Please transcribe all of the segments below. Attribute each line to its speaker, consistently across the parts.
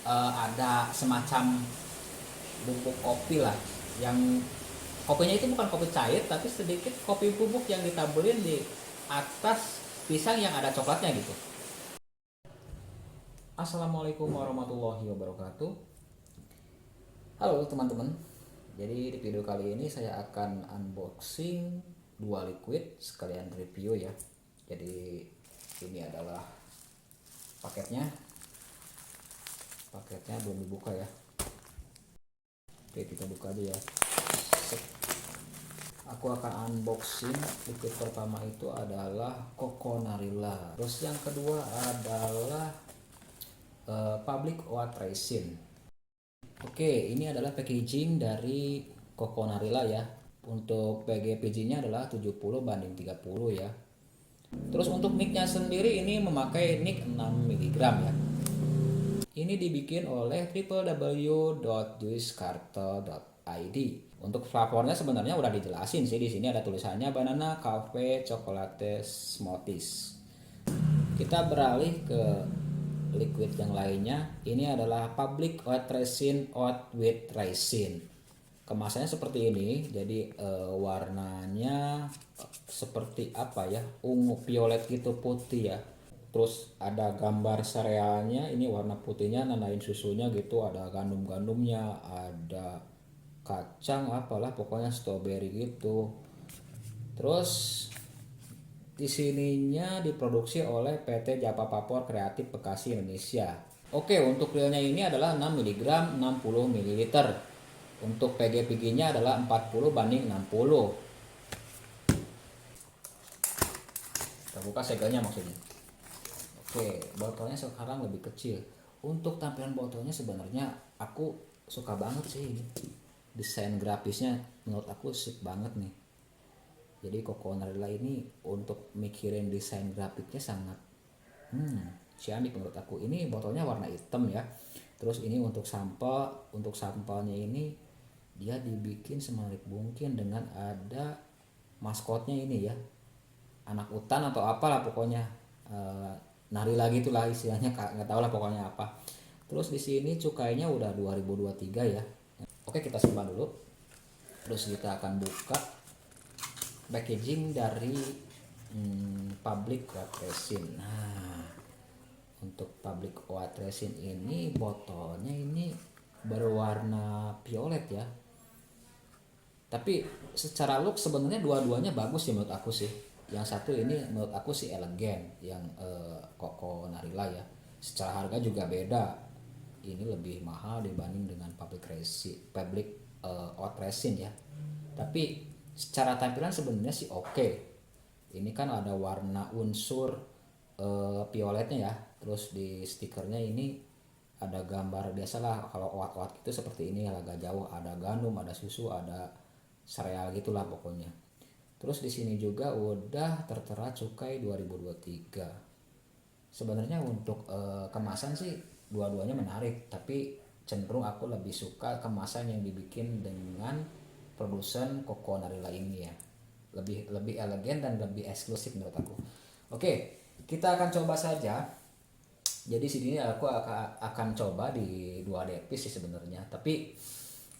Speaker 1: ada semacam bubuk kopi lah, yang kopinya itu bukan kopi cair tapi sedikit kopi bubuk yang ditaburin di atas pisang yang ada coklatnya gitu. Assalamualaikum warahmatullahi wabarakatuh. Halo teman-teman. Jadi di video kali ini saya akan unboxing dua liquid sekalian review ya. Jadi ini adalah paketnya. Paketnya belum dibuka ya. Oke, kita buka aja ya. Aku akan unboxing liquid pertama itu adalah Coconarilla. Terus yang kedua adalah Public Oat Raisin. Oke, ini adalah packaging dari Coconarilla ya. Untuk PGPG-nya adalah 70/30 ya. Terus untuk nicknya sendiri ini memakai nick 6 mg ya. Ini dibikin oleh www.juicecartel.id. Untuk flavornya sebenarnya udah dijelasin sih, di sini ada tulisannya banana, cafe, chocolate, smoothies. Kita beralih ke liquid yang lainnya. Ini adalah Public Oat Raisin Oat with Raisin. Kemasannya seperti ini. Jadi warnanya seperti apa ya? Ungu violet gitu, putih ya. Terus ada gambar serealnya, ini warna putihnya nandain susunya gitu, ada gandum-gandumnya, ada kacang apalah pokoknya strawberry gitu. Terus di sininya diproduksi oleh PT Japa Papor Kreatif Bekasi Indonesia. Oke, untuk realnya ini adalah 6 mg 60 ml. Untuk PGPG-nya adalah 40/60. Kita buka segelnya maksudnya. Oke, botolnya sekarang lebih kecil. Untuk tampilan botolnya sebenarnya aku suka banget sih ini. Desain grafisnya menurut aku sip banget nih. Jadi Coconarilla ini untuk mikirin desain grafiknya sangat ciamik menurut aku. Ini botolnya warna hitam ya. Terus ini untuk sampel, untuk sampelnya ini dia dibikin semenarik mungkin dengan ada maskotnya ini ya. Anak utan atau apalah pokoknya. Nari lagi itulah istilahnya, nggak tahu lah pokoknya apa. Terus di sini cukainya udah 2023 ya. Oke, kita simpan dulu. Terus kita akan buka packaging dari Public Oat Raisin. Nah, untuk Public Oat Raisin ini botolnya ini berwarna violet ya. Tapi secara look sebenarnya dua-duanya bagus sih menurut aku sih. Yang satu ini menurut aku sih elegan, yang Coconarilla ya. Secara harga juga beda. Ini lebih mahal dibanding dengan Public Oat Raisin ya. Tapi secara tampilan sebenarnya sih oke. Ini kan ada warna unsur violetnya ya. Terus di stikernya ini ada gambar, biasalah kalau oat-oat itu seperti ini agak jauh, ada gandum, ada susu, ada sereal gitulah pokoknya. Terus di sini juga udah tertera cukai 2023. Sebenarnya untuk kemasan sih dua-duanya menarik, tapi cenderung aku lebih suka kemasan yang dibikin dengan produsen Coconarilla ini ya. Lebih elegan dan lebih eksklusif menurut aku. Oke, kita akan coba saja. Jadi sini aku akan coba di 2 depis sih sebenarnya. Tapi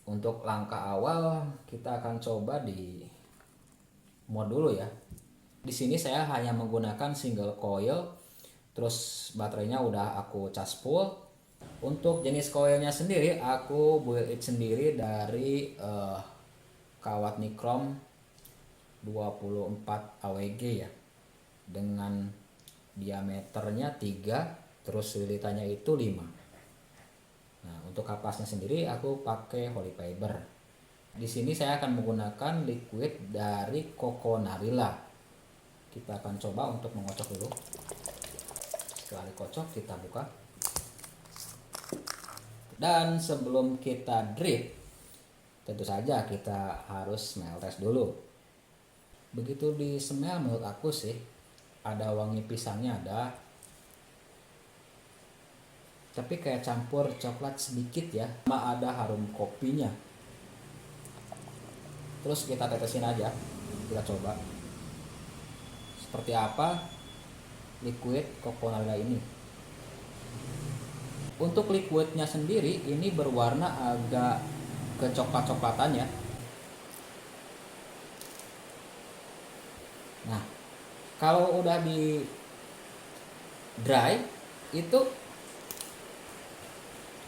Speaker 1: untuk langkah awal kita akan coba di mod dulu ya. Di sini saya hanya menggunakan single coil. Terus baterainya udah aku cas full. Untuk jenis coilnya sendiri aku build it sendiri dari kawat Nicrom 24 AWG ya. Dengan diameternya 3, terus lilitannya itu 5. Nah, untuk kapasnya sendiri aku pakai Holy Fiber. Di sini saya akan menggunakan liquid dari Coconarilla. Kita akan coba untuk mengocok dulu. Setelah dikocok kita buka. Dan sebelum kita drip, tentu saja kita harus smell test dulu. Begitu di smell menurut aku sih ada wangi pisangnya ada. Tapi kayak campur coklat sedikit ya. Sama ada harum kopinya. Terus kita tetesin aja. Kita coba seperti apa liquid Coconarilla ini. Untuk liquidnya sendiri ini berwarna agak kecoklat-coklatan ya. Nah, kalau udah di dry itu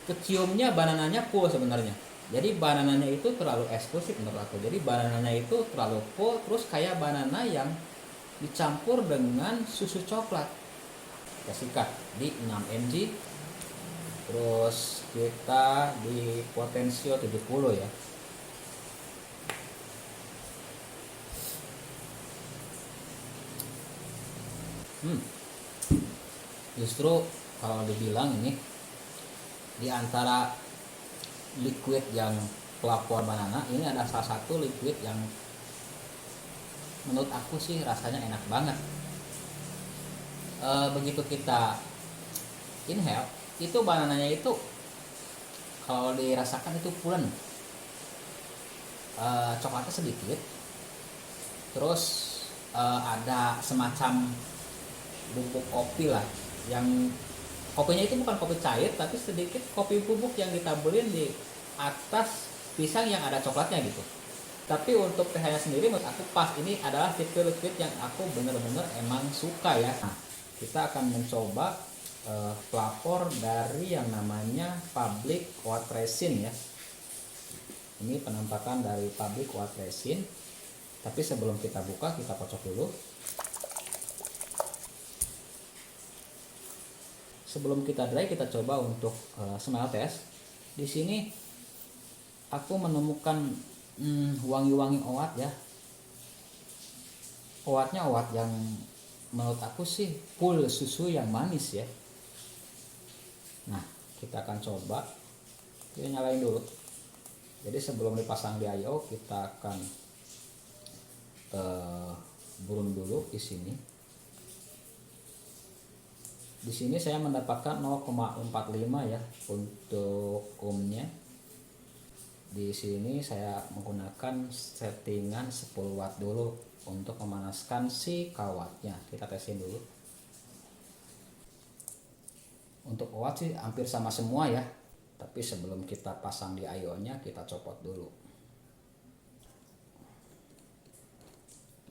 Speaker 1: keciumnya banananya full sebenarnya. Jadi banananya itu terlalu eksklusif menurut aku. Jadi banananya itu terlalu full, terus kayak banana yang dicampur dengan susu coklat. Kita sikat di 6 mg. Terus kita di potensio 70 ya. Justru kalau dibilang ini di antara liquid yang pelapor banana ini ada salah satu liquid yang menurut aku sih rasanya enak banget. Begitu kita inhale itu banananya itu kalau dirasakan itu pulen, coklatnya sedikit, terus ada semacam bubuk kopi lah, yang kopinya itu bukan kopi cair tapi sedikit kopi bubuk yang ditabulin di atas pisang yang ada coklatnya gitu. Tapi untuk pH-nya sendiri menurut aku pas. Ini adalah tipe liquid yang aku bener-bener emang suka ya. Nah, kita akan mencoba pelapor dari yang namanya Public Oat Resin ya. Ini penampakan dari Public Oat Resin. Tapi sebelum kita buka, kita kocok dulu. Sebelum kita dry, kita coba untuk smell test. Di sini aku menemukan wangi-wangi oat ya. Oatnya oat yang menurut aku sih full susu yang manis ya. Nah, kita akan coba. Kita nyalain dulu. Jadi sebelum dipasang di I/O, kita akan burun dulu di sini. Di sini saya mendapatkan 0,45 ya untuk ohmnya. Di sini saya menggunakan settingan 10 watt dulu untuk memanaskan si kawatnya. Kita tesin dulu. Untuk watt sih hampir sama semua ya. Tapi sebelum kita pasang di I/O-nya, kita copot dulu.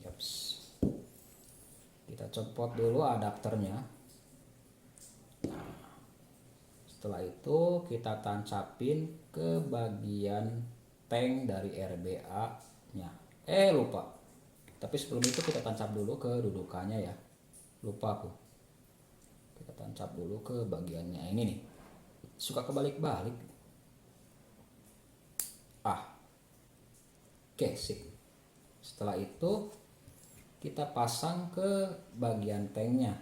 Speaker 1: Yaps. Kita copot dulu adapternya. Nah, setelah itu kita tancapin ke bagian tank dari RBA-nya. Lupa. Tapi sebelum itu kita tancap dulu ke dudukannya ya. Lupa aku. Kita tancap dulu ke bagiannya. Ini nih. Suka kebalik-balik. Oke, sip. Setelah itu kita pasang ke bagian tanknya.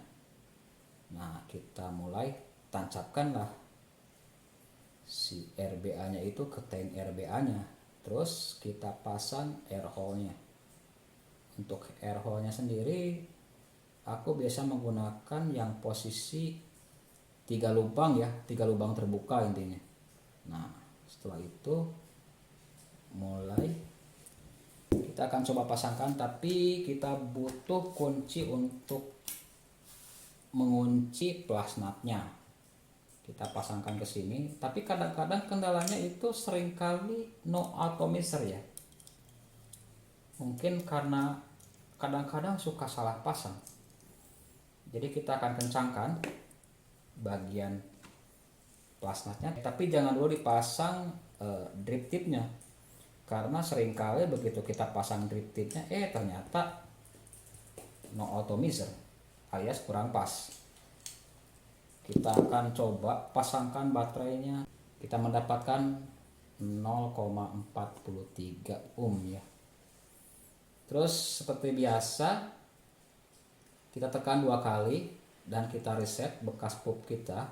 Speaker 1: Nah, kita mulai tancapkanlah si RBA-nya itu ke tank RBA-nya. Terus kita pasang air hole-nya. Untuk air hole-nya sendiri aku biasa menggunakan yang posisi 3 lubang ya, 3 lubang terbuka intinya. Nah, setelah itu mulai kita akan coba pasangkan, tapi kita butuh kunci untuk mengunci plus nutnya. Kita pasangkan ke sini, tapi kadang-kadang kendalanya itu seringkali no atomizer ya. Mungkin karena kadang-kadang suka salah pasang. Jadi kita akan kencangkan bagian plus nutnya, tapi jangan dulu dipasang drip tipnya, karena seringkali begitu kita pasang drip tipnya ternyata no atomizer alias kurang pas. Kita akan coba pasangkan baterainya. Kita mendapatkan 0,43 ohm ya. Terus seperti biasa kita tekan 2 kali dan kita reset bekas pump kita.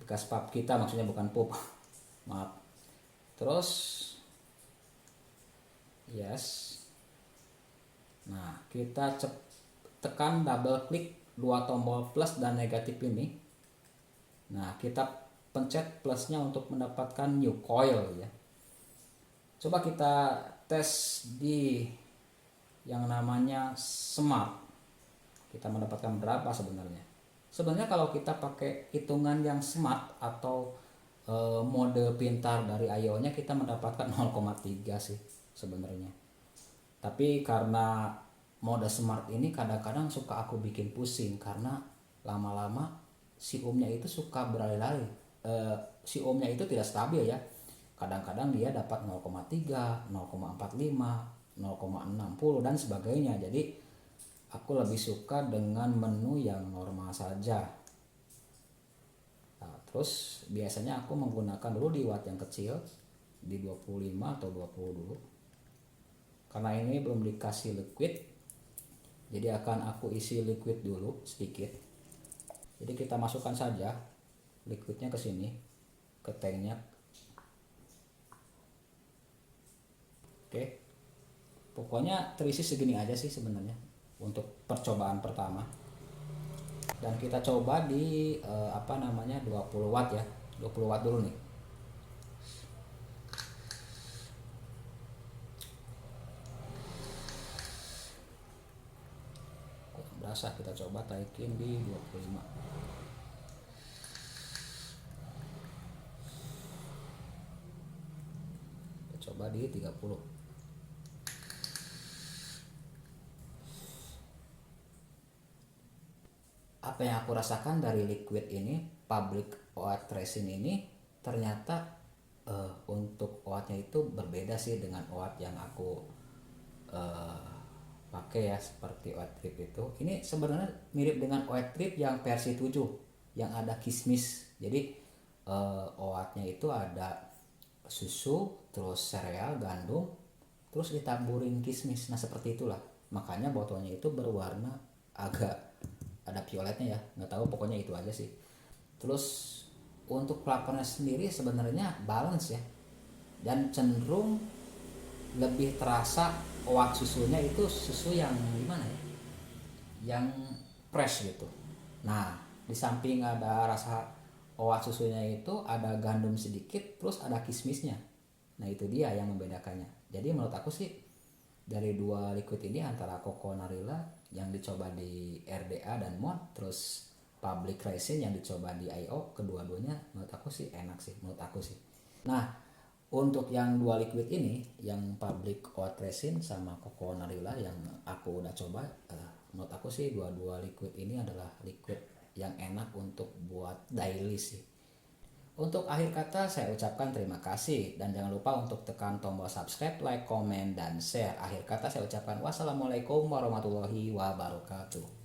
Speaker 1: Bekas pump kita maksudnya, bukan pump. Maaf. Terus yes. Nah, kita tekan double klik 2 tombol plus dan negatif ini. Nah, kita pencet plusnya untuk mendapatkan new coil ya. Coba kita tes di yang namanya smart. Kita mendapatkan berapa sebenarnya? Sebenarnya kalau kita pakai hitungan yang smart atau mode pintar dari IO-nya, kita mendapatkan 0,3 sih sebenarnya. Tapi karena mode smart ini kadang-kadang suka aku bikin pusing karena lama-lama si ohmnya itu suka berlari-lari. Si ohmnya itu tidak stabil ya. Kadang-kadang dia dapat 0,3, 0,45, 0,60 dan sebagainya. Jadi aku lebih suka dengan menu yang normal saja. Nah, terus biasanya aku menggunakan dulu di watt yang kecil di 25 atau 20 dulu. Karena ini belum dikasih liquid, jadi akan aku isi liquid dulu sedikit. Jadi kita masukkan saja liquidnya ke sini, ke tanknya. Oke, pokoknya terisi segini aja sih sebenarnya untuk percobaan pertama. Dan kita coba di 20 watt ya, 20 watt dulu nih. Berasa, kita coba taikin di 25. Kita coba di 30. Apa yang aku rasakan dari liquid ini, public oat resin ini, ternyata untuk oatnya itu berbeda sih dengan oat yang aku pakai ya, seperti oat trip itu. Ini sebenarnya mirip dengan oat trip yang versi 7 yang ada kismis. Jadi oatnya itu ada susu, terus sereal, gandum, terus ditaburin kismis. Nah seperti itulah, makanya botolnya itu berwarna agak ada violetnya ya, nggak tahu, pokoknya itu aja sih. Terus untuk flavornya sendiri sebenarnya balance ya, dan cenderung lebih terasa oat susunya itu susu yang gimana ya, yang fresh gitu. Nah di samping ada rasa oat susunya itu ada gandum sedikit, terus ada kismisnya. Nah itu dia yang membedakannya. Jadi menurut aku sih dari dua liquid ini, antara Coco Narilla yang dicoba di RDA dan MOD, terus Public Resin yang dicoba di IO, kedua-duanya menurut aku sih enak sih, menurut aku sih. Nah untuk yang dua liquid ini, yang Public Oat Resin sama Coco Narilla yang aku udah coba, menurut aku sih dua-dua liquid ini adalah liquid yang enak untuk buat daily sih. Untuk akhir kata saya ucapkan terima kasih, dan jangan lupa untuk tekan tombol subscribe, like, komen, dan share. Akhir kata saya ucapkan wassalamualaikum warahmatullahi wabarakatuh.